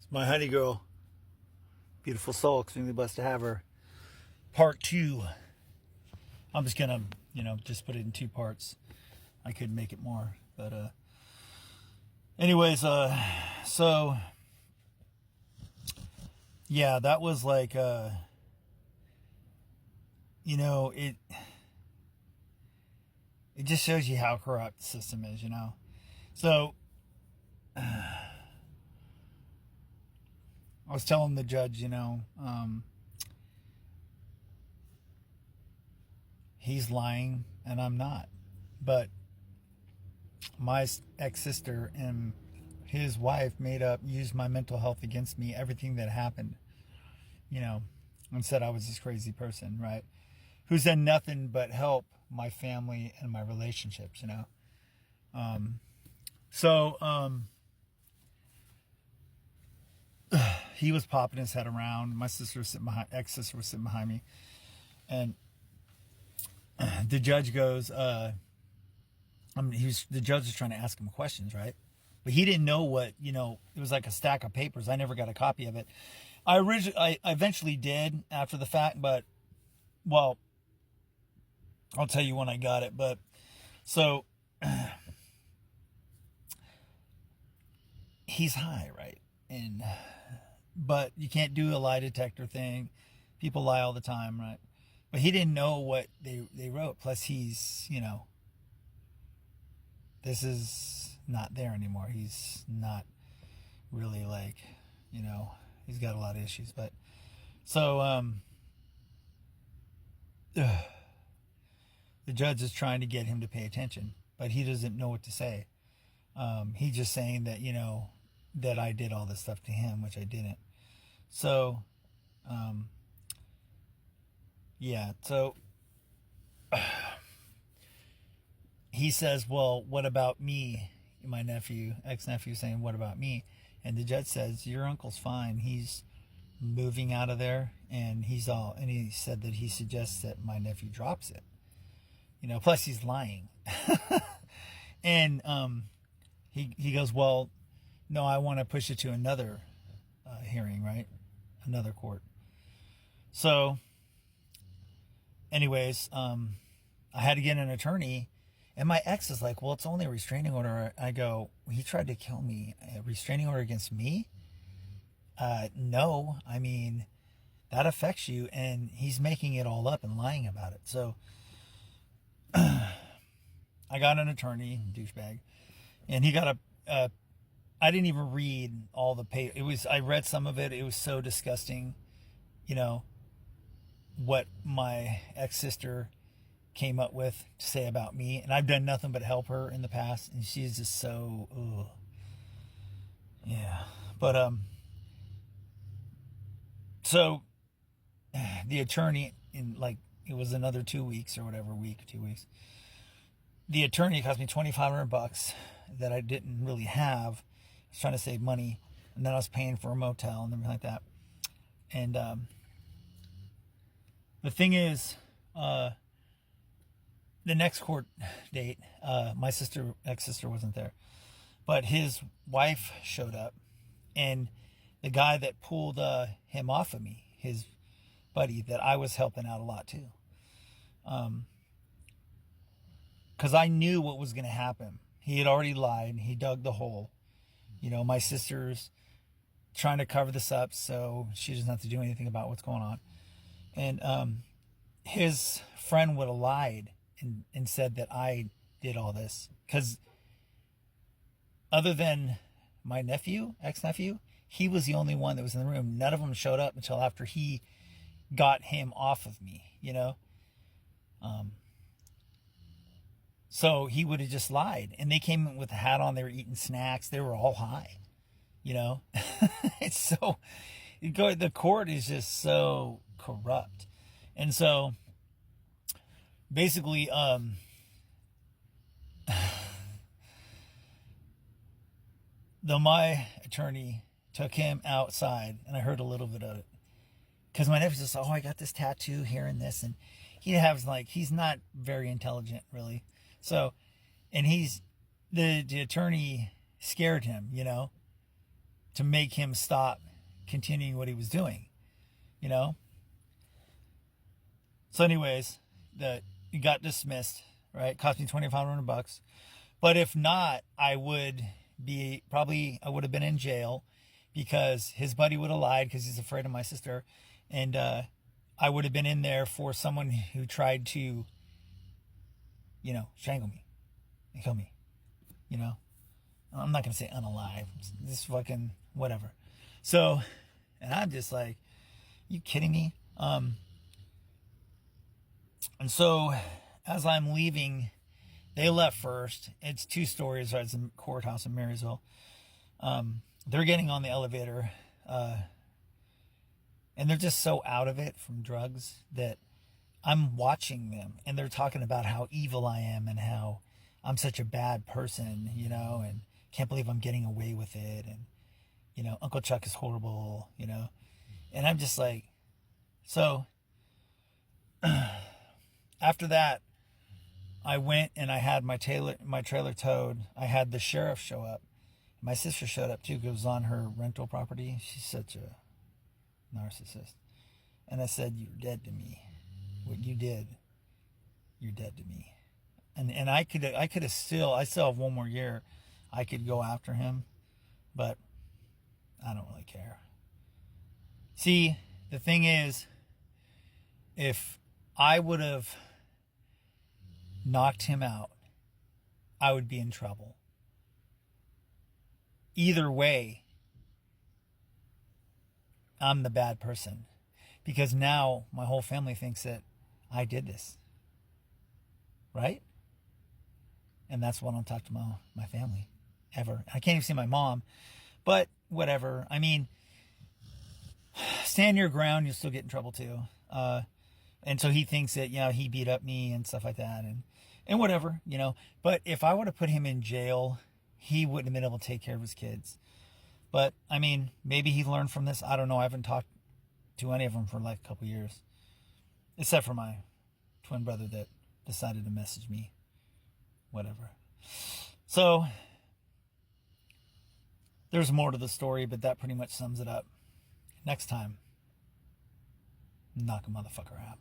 My honey girl, beautiful soul, extremely blessed to have her. Part two. I'm just gonna, just put it in two parts. I could make it more, but anyways, so yeah, that was like, it just shows you how corrupt the system is, So I was telling the judge, he's lying and I'm not, but my ex-sister and his wife used my mental health against me, everything that happened, and said I was this crazy person, right? Who's done nothing but help my family and my relationships, So he was popping his head around. My sister was ex-sister was sitting behind me, and the judge goes, the judge was trying to ask him questions, right? But he didn't know what, it was like a stack of papers. I never got a copy of it. I eventually did after the fact, but, well, I'll tell you when I got it. But, so, he's high, right? But you can't do a lie detector thing. People lie all the time, right? But he didn't know what they wrote. Plus, he's, this is not there anymore. He's not really like, he's got a lot of issues. But so the judge is trying to get him to pay attention, but he doesn't know what to say. He's just saying that, that I did all this stuff to him, which I didn't. So, yeah. So he says, well, what about me? My ex-nephew saying, what about me? And the judge says, your uncle's fine. He's moving out of there, and he said that he suggests that my nephew drops it. Plus he's lying. And he goes, well, no, I want to push it to another hearing, right? Another court. So, anyways, I had to get an attorney, and my ex is like, well, it's only a restraining order. I go, he tried to kill me. A restraining order against me? No, I mean, that affects you, and he's making it all up and lying about it. So I got an attorney, douchebag, and he got I didn't even read all the paper. I read some of it. It was so disgusting, what my ex-sister came up with to say about me. And I've done nothing but help her in the past, and she's just so, ugh. Yeah. But, so the attorney, it was another 2 weeks or whatever, 2 weeks. The attorney cost me $2,500 that I didn't really have. I was trying to save money, and then I was paying for a motel and everything like that. And the thing is, the next court date, my ex-sister wasn't there, but his wife showed up, and the guy that pulled him off of me, his buddy that I was helping out a lot too, because I knew what was going to happen. He had already lied, and he dug the hole. My sister's trying to cover this up so she doesn't have to do anything about what's going on. And his friend would have lied and said that I did all this. Because other than my ex-nephew, he was the only one that was in the room. None of them showed up until after he got him off of me, So he would have just lied. And they came in with a hat on. They were eating snacks. They were all high, It's so... The court is just so corrupt. And so, basically, my attorney took him outside, and I heard a little bit of it. Because my nephew says, oh, I got this tattoo here and this. And he's not very intelligent, really. So, and the attorney scared him, to make him stop continuing what he was doing, you know? So anyways, it got dismissed, right? It cost me $2,500. But if not, I would have been in jail because his buddy would have lied because he's afraid of my sister. And I would have been in there for someone who tried to, strangle me and kill me, I'm not going to say unalive. This fucking whatever. So, and I'm just like, you kidding me? And so as I'm leaving, they left first. It's 2 stories. Right? It's a courthouse in Marysville. They're getting on the elevator. And they're just so out of it from drugs that I'm watching them. And they're talking about how evil I am and how I'm such a bad person, and can't believe I'm getting away with it. And, Uncle Chuck is horrible, And I'm just like, so after that, I went and I had my trailer towed. I had the sheriff show up. My sister showed up too because it was on her rental property. She's such a narcissist. And I said, "You're dead to me. What you did, you're dead to me." And I still have 1 more year. I could go after him, but I don't really care. See, the thing is, if I would have knocked him out, I would be in trouble. Either way, I'm the bad person because now my whole family thinks that I did this. Right? And that's why I don't talk to my family ever. I can't even see my mom, but whatever. I mean, stand your ground, you'll still get in trouble too. And so he thinks that, he beat up me and stuff like that and whatever, But if I would have put him in jail, he wouldn't have been able to take care of his kids. But, I mean, maybe he learned from this. I don't know. I haven't talked to any of them for like a couple years. Except for my twin brother that decided to message me. Whatever. So, there's more to the story, but that pretty much sums it up. Next time, knock a motherfucker out.